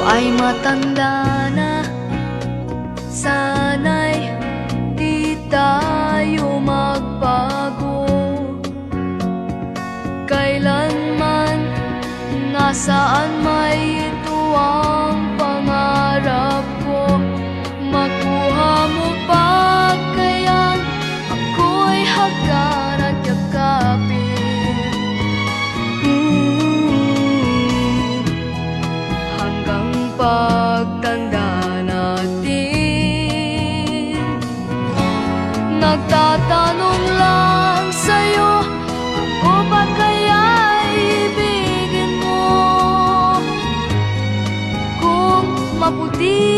ay matanda na, sana'y di tayo magbago. Kailanman, nasaan may ito ang pangarap ko. Makuha mo pa kayang ako'y hagkan at yakapin. Hanggang pagtanda natin, nagtatanong lang sa'yo, ako ba kaya'y ibigin mo? Kung maputi